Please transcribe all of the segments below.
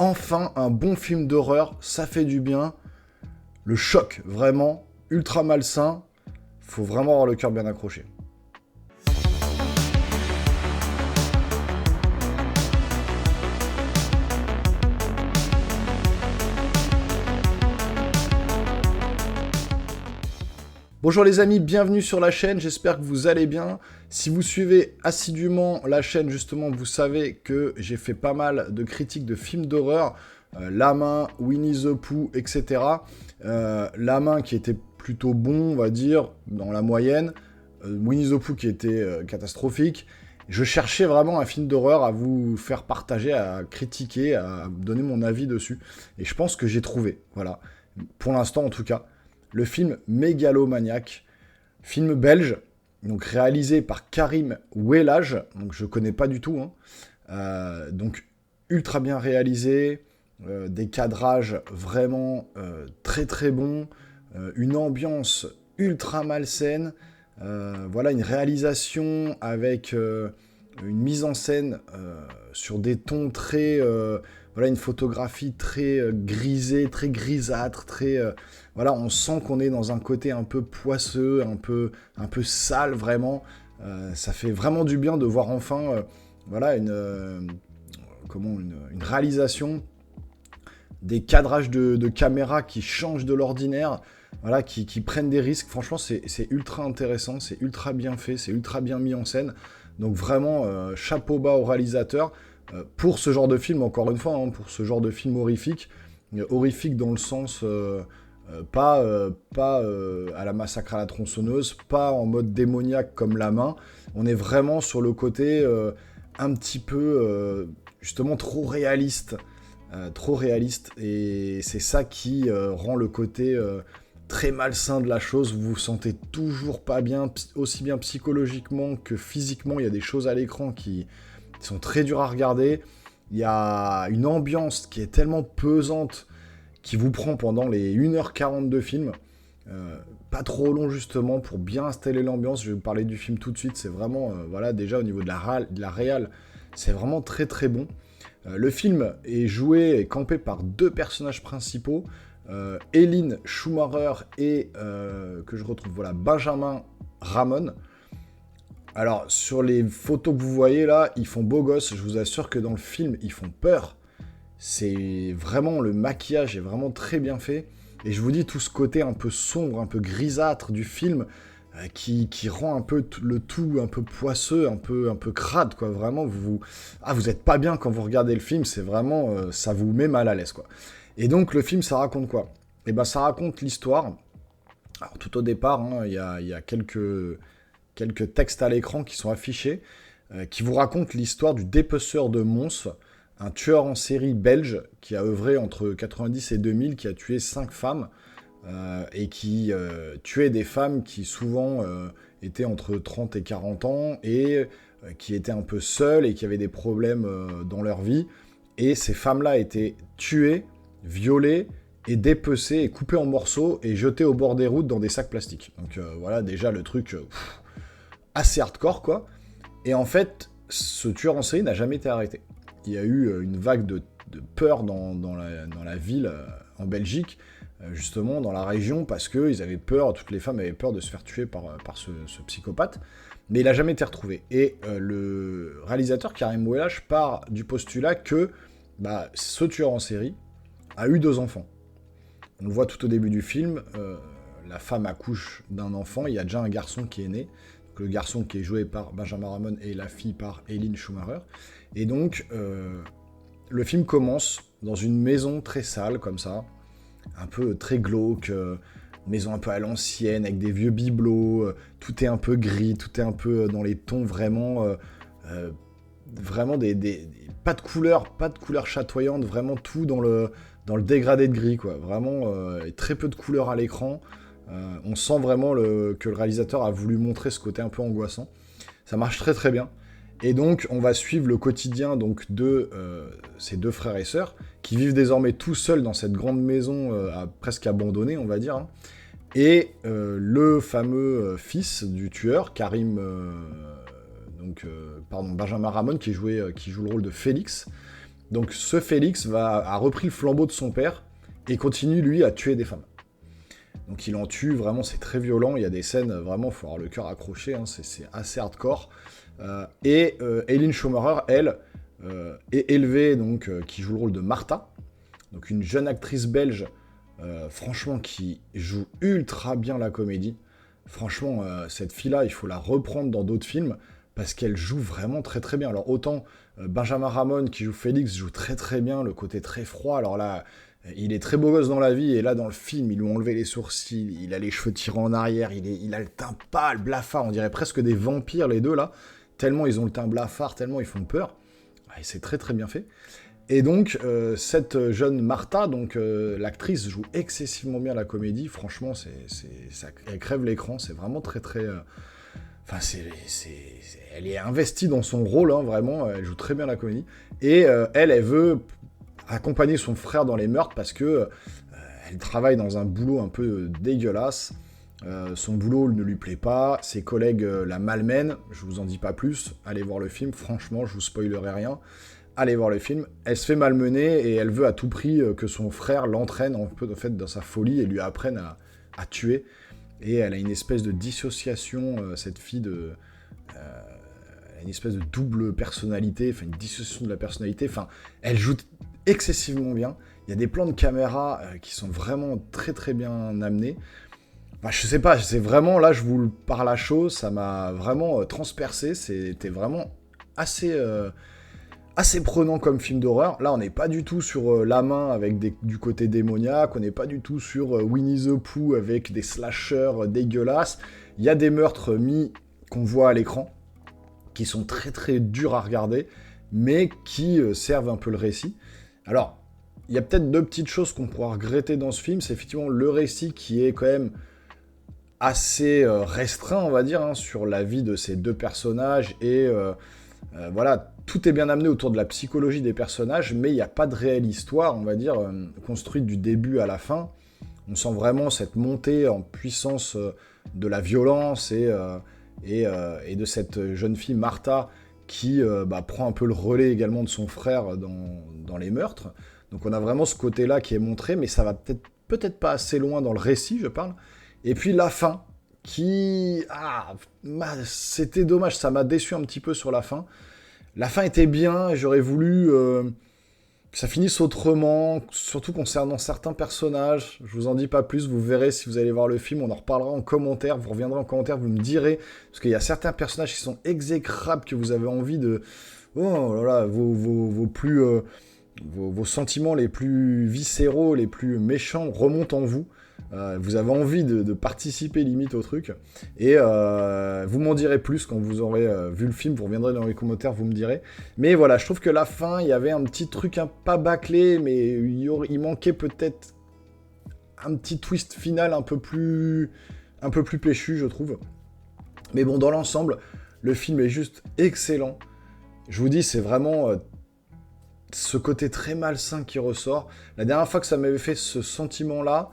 Enfin, un bon film d'horreur, ça fait du bien. Le choc, vraiment, ultra malsain. Faut vraiment avoir le cœur bien accroché. Bonjour les amis, bienvenue sur la chaîne, j'espère que vous allez bien. Si vous suivez assidûment la chaîne, justement, vous savez que j'ai fait pas mal de critiques de films d'horreur. La Main, Winnie the Pooh, etc. La Main qui était plutôt bon, on va dire, dans la moyenne. Winnie the Pooh qui était catastrophique. Je cherchais vraiment un film d'horreur à vous faire partager, à critiquer, à donner mon avis dessus. Et je pense que j'ai trouvé, voilà. Pour l'instant en tout cas. Le film Mégalomaniac, film belge, donc réalisé par Karim Ouelaj, donc je connais pas du tout, hein. Donc ultra bien réalisé, des cadrages vraiment très très bons, une ambiance ultra malsaine, voilà, une réalisation avec une mise en scène sur des tons très... voilà, une photographie très grisée, très grisâtre, très... voilà, on sent qu'on est dans un côté un peu poisseux, un peu sale, vraiment. Ça fait vraiment du bien de voir enfin, voilà, une réalisation, des cadrages de caméra qui changent de l'ordinaire, voilà, qui prennent des risques. Franchement, c'est ultra intéressant, c'est ultra bien fait, c'est ultra bien mis en scène. Donc vraiment, chapeau bas au réalisateur. Pour ce genre de film, encore une fois, hein, pour ce genre de film horrifique, horrifique dans le sens pas à la Massacre à la tronçonneuse, pas en mode démoniaque comme La Main. On est vraiment sur le côté un petit peu justement trop réaliste, et c'est ça qui rend le côté très malsain de la chose. Vous vous sentez toujours pas bien, aussi bien psychologiquement que physiquement. Il y a des choses à l'écran qui sont très dures à regarder. Il y a une ambiance qui est tellement pesante qui vous prend pendant les 1h40 de film. Pas trop long justement pour bien installer l'ambiance. Je vais vous parler du film tout de suite. C'est vraiment, voilà, déjà au niveau de la réal, c'est vraiment très très bon. Le film est joué et campé par deux personnages principaux, Eline Schumacher et, que je retrouve, voilà, Benjamin Ramon. Alors, sur les photos que vous voyez là, ils font beau gosse. Je vous assure que dans le film, ils font peur. C'est vraiment, le maquillage est vraiment très bien fait. Et je vous dis, tout ce côté un peu sombre, un peu grisâtre du film, qui rend un peu le tout un peu poisseux, un peu crade, quoi. Vraiment, vous êtes pas bien quand vous regardez le film, c'est vraiment, ça vous met mal à l'aise, quoi. Et donc, le film, ça raconte quoi? Eh ben, ça raconte l'histoire. Alors, tout au départ, hein, il y a quelques textes à l'écran qui sont affichés, qui vous racontent l'histoire du dépeceur de Mons, un tueur en série belge qui a œuvré entre 90 et 2000, qui a tué 5 femmes, et qui tuait des femmes qui souvent étaient entre 30 et 40 ans, et qui étaient un peu seules et qui avaient des problèmes dans leur vie. Et ces femmes-là étaient tuées, violées, et dépecées, et coupées en morceaux, et jetées au bord des routes dans des sacs plastiques. Donc voilà, déjà le truc assez hardcore, quoi. Et en fait, ce tueur en série n'a jamais été arrêté. Il y a eu une vague de peur dans la ville, en Belgique, justement dans la région, parce qu'ils avaient peur, toutes les femmes avaient peur de se faire tuer par ce psychopathe, mais il n'a jamais été retrouvé. Et le réalisateur Karim Ouelach part du postulat que ce tueur en série a eu 2 enfants. On le voit tout au début du film, la femme accouche d'un enfant, il y a déjà un garçon qui est né, le garçon qui est joué par Benjamin Ramon et la fille par Eline Schumacher. Et donc, le film commence dans une maison très sale, comme ça, un peu très glauque, maison un peu à l'ancienne, avec des vieux bibelots, tout est un peu gris, tout est un peu dans les tons vraiment... vraiment pas de couleurs chatoyantes, vraiment tout dans le dégradé de gris, quoi. Vraiment, très peu de couleurs à l'écran. On sent vraiment que le réalisateur a voulu montrer ce côté un peu angoissant. Ça marche très très bien. Et donc, on va suivre le quotidien donc, de ces 2 frères et sœurs, qui vivent désormais tout seuls dans cette grande maison presque abandonnée, on va dire. Hein. Et le fameux fils du tueur, Benjamin Ramon, qui joue le rôle de Félix. Donc ce Félix a repris le flambeau de son père et continue, lui, à tuer des femmes. Donc il en tue, vraiment, c'est très violent. Il y a des scènes, vraiment, il faut avoir le cœur accroché, hein, c'est assez hardcore. Eileen Schumacher, elle, est élevée, donc, qui joue le rôle de Martha, donc une jeune actrice belge, franchement, qui joue ultra bien la comédie. Franchement, cette fille-là, il faut la reprendre dans d'autres films, parce qu'elle joue vraiment très très bien. Alors autant Benjamin Ramon, qui joue Félix, joue très très bien, le côté très froid. Alors là, il est très beau gosse dans la vie, et là, dans le film, ils lui ont enlevé les sourcils, il a les cheveux tirés en arrière, il a le teint pâle, blafard, on dirait presque des vampires, les deux, là. Tellement ils ont le teint blafard, tellement ils font peur. Et c'est très très bien fait. Et donc, cette jeune Martha, donc l'actrice, joue excessivement bien la comédie. Franchement, elle crève l'écran, c'est vraiment très très... Enfin, elle est investie dans son rôle, hein, vraiment, elle joue très bien la comédie. Et elle veut accompagner son frère dans les meurtres parce que elle travaille dans un boulot un peu dégueulasse. Son boulot ne lui plaît pas, ses collègues la malmènent, je vous en dis pas plus, allez voir le film, franchement, je vous spoilerai rien. Allez voir le film, elle se fait malmener et elle veut à tout prix que son frère l'entraîne en fait dans sa folie et lui apprenne à tuer. Et elle a une espèce de dissociation, cette fille elle a une espèce de double personnalité, enfin une dissociation de la personnalité, enfin elle joue excessivement bien. Il y a des plans de caméra qui sont vraiment très très bien amenés. Enfin, je sais pas, c'est vraiment, là je vous le parle à chaud, ça m'a vraiment transpercé, c'était vraiment assez prenant comme film d'horreur. Là, on n'est pas du tout sur La Main avec du côté démoniaque, on n'est pas du tout sur Winnie the Pooh avec des slashers dégueulasses. Il y a des meurtres mis qu'on voit à l'écran, qui sont très très durs à regarder, mais qui servent un peu le récit. Alors, il y a peut-être deux petites choses qu'on pourra regretter dans ce film, c'est effectivement le récit qui est quand même assez restreint, on va dire, hein, sur la vie de ces deux personnages, et voilà, tout est bien amené autour de la psychologie des personnages, mais il n'y a pas de réelle histoire, on va dire, construite du début à la fin. On sent vraiment cette montée en puissance de la violence et de cette jeune fille, Martha, qui prend un peu le relais également de son frère dans les meurtres. Donc on a vraiment ce côté-là qui est montré, mais ça va peut-être pas assez loin dans le récit, je parle. Et puis la fin, qui... c'était dommage, ça m'a déçu un petit peu sur la fin. La fin était bien, j'aurais voulu que ça finisse autrement, surtout concernant certains personnages. Je vous en dis pas plus, vous verrez si vous allez voir le film, on en reparlera en commentaire, vous reviendrez en commentaire, vous me direz, parce qu'il y a certains personnages qui sont exécrables, que vous avez envie de... Oh là là, vos sentiments les plus viscéraux, les plus méchants remontent en vous. Vous avez envie de participer limite au truc. Et vous m'en direz plus quand vous aurez vu le film. Vous reviendrez dans les commentaires, vous me direz. Mais voilà, je trouve que la fin, il y avait un petit truc pas bâclé, mais il manquait peut-être un petit twist final un peu plus péchu, je trouve. Mais bon, dans l'ensemble, le film est juste excellent. Je vous dis, c'est vraiment... ce côté très malsain qui ressort. La dernière fois que ça m'avait fait ce sentiment-là,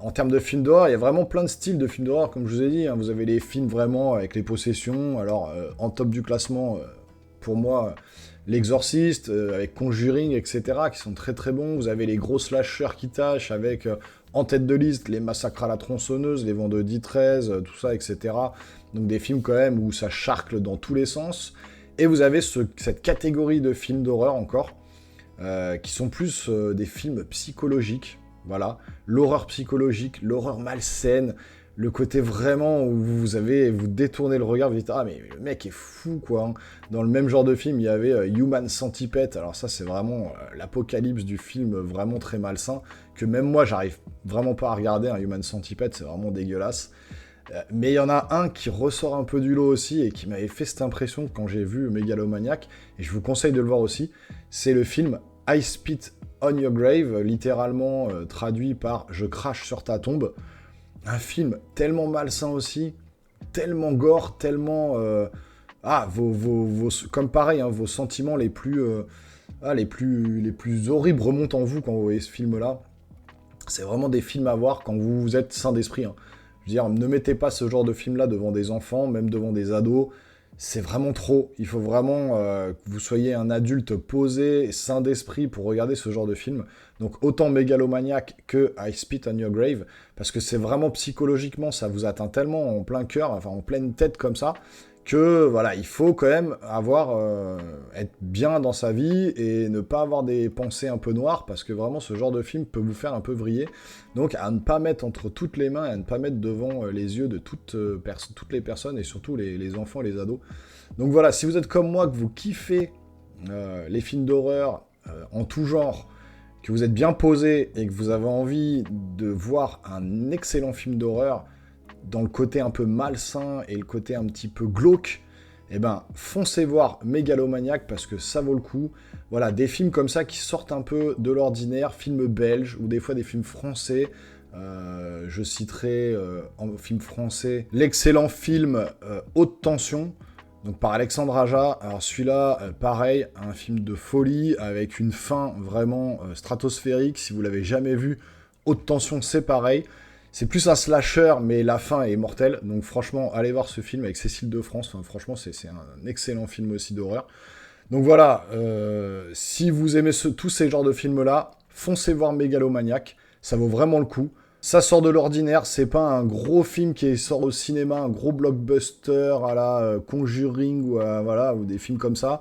en termes de films d'horreur, il y a vraiment plein de styles de films d'horreur, comme je vous ai dit. Hein. Vous avez les films vraiment avec les possessions. Alors, en top du classement, pour moi, L'Exorciste, avec Conjuring, etc., qui sont très très bons. Vous avez les gros slashers qui tâchent, avec en tête de liste les Massacres à la tronçonneuse, les Vendredi 13, tout ça, etc. Donc des films quand même où ça charcle dans tous les sens. Et vous avez cette catégorie de films d'horreur encore, qui sont plus des films psychologiques. Voilà, l'horreur psychologique, l'horreur malsaine, le côté vraiment où vous détournez le regard, vous dites « Ah, mais le mec est fou, quoi hein. !» Dans le même genre de film, il y avait Human Centipede. Alors ça, c'est vraiment l'apocalypse du film vraiment très malsain, que même moi, j'arrive vraiment pas à regarder. Un Human Centipede, c'est vraiment dégueulasse. Mais il y en a un qui ressort un peu du lot aussi, et qui m'avait fait cette impression quand j'ai vu Mégalomaniac, et je vous conseille de le voir aussi, c'est le film I Spit on Your Grave, littéralement traduit par « Je crache sur ta tombe ». Un film tellement malsain aussi, tellement gore, tellement... comme pareil, hein, vos sentiments les plus horribles remontent en vous quand vous voyez ce film-là. C'est vraiment des films à voir quand vous êtes sain d'esprit. Hein. Je veux dire, ne mettez pas ce genre de film-là devant des enfants, même devant des ados. c'est vraiment trop. Il faut vraiment que vous soyez un adulte posé, sain d'esprit pour regarder ce genre de film. Donc autant Mégalomaniac que I Spit on Your Grave, parce que c'est vraiment psychologiquement, ça vous atteint tellement en plein cœur, enfin en pleine tête comme ça, que voilà, il faut quand même être bien dans sa vie et ne pas avoir des pensées un peu noires, parce que vraiment ce genre de film peut vous faire un peu vriller. Donc à ne pas mettre entre toutes les mains, à ne pas mettre devant les yeux de toutes les personnes, et surtout les enfants et les ados. Donc voilà, si vous êtes comme moi, que vous kiffez les films d'horreur en tout genre, que vous êtes bien posé et que vous avez envie de voir un excellent film d'horreur dans le côté un peu malsain et le côté un petit peu glauque, eh ben, foncez voir Mégalomaniac parce que ça vaut le coup. Voilà, des films comme ça qui sortent un peu de l'ordinaire, films belges ou des fois des films français. Je citerai en film français l'excellent film Haute Tension, donc par Alexandre Aja. Alors celui-là, pareil, un film de folie avec une fin vraiment stratosphérique. Si vous l'avez jamais vu, Haute Tension, c'est pareil. C'est plus un slasher, mais la fin est mortelle. Donc franchement, allez voir ce film avec Cécile de France. Enfin, franchement, c'est un excellent film aussi d'horreur. Donc voilà, si vous aimez tous ces genres de films-là, foncez voir Mégalomaniac. Ça vaut vraiment le coup. Ça sort de l'ordinaire, c'est pas un gros film qui sort au cinéma, un gros blockbuster à la Conjuring ou, voilà, ou des films comme ça.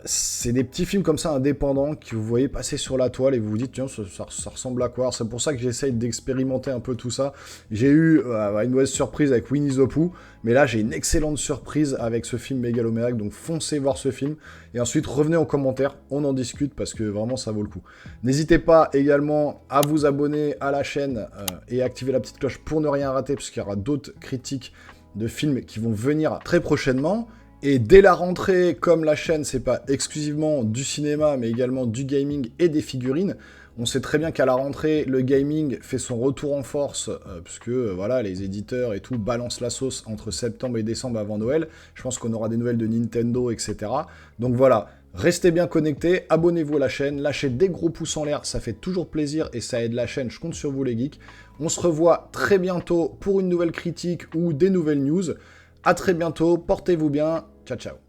C'est des petits films comme ça indépendants que vous voyez passer sur la toile et vous vous dites tiens ça ressemble à quoi. Alors, c'est pour ça que j'essaye d'expérimenter un peu tout ça. J'ai eu une mauvaise surprise avec Winnie the Pooh, mais là j'ai une excellente surprise avec ce film Mégalomaniac, donc foncez voir ce film et ensuite revenez en commentaire, on en discute parce que vraiment ça vaut le coup. N'hésitez pas également à vous abonner à la chaîne et activer la petite cloche pour ne rien rater parce qu'il y aura d'autres critiques de films qui vont venir très prochainement. Et dès la rentrée, comme la chaîne, c'est pas exclusivement du cinéma, mais également du gaming et des figurines, on sait très bien qu'à la rentrée, le gaming fait son retour en force, puisque voilà, les éditeurs et tout balancent la sauce entre septembre et décembre avant Noël. Je pense qu'on aura des nouvelles de Nintendo, etc. Donc voilà, restez bien connectés, abonnez-vous à la chaîne, lâchez des gros pouces en l'air, ça fait toujours plaisir et ça aide la chaîne, je compte sur vous les geeks. On se revoit très bientôt pour une nouvelle critique ou des nouvelles news. A très bientôt, portez-vous bien, ciao ciao.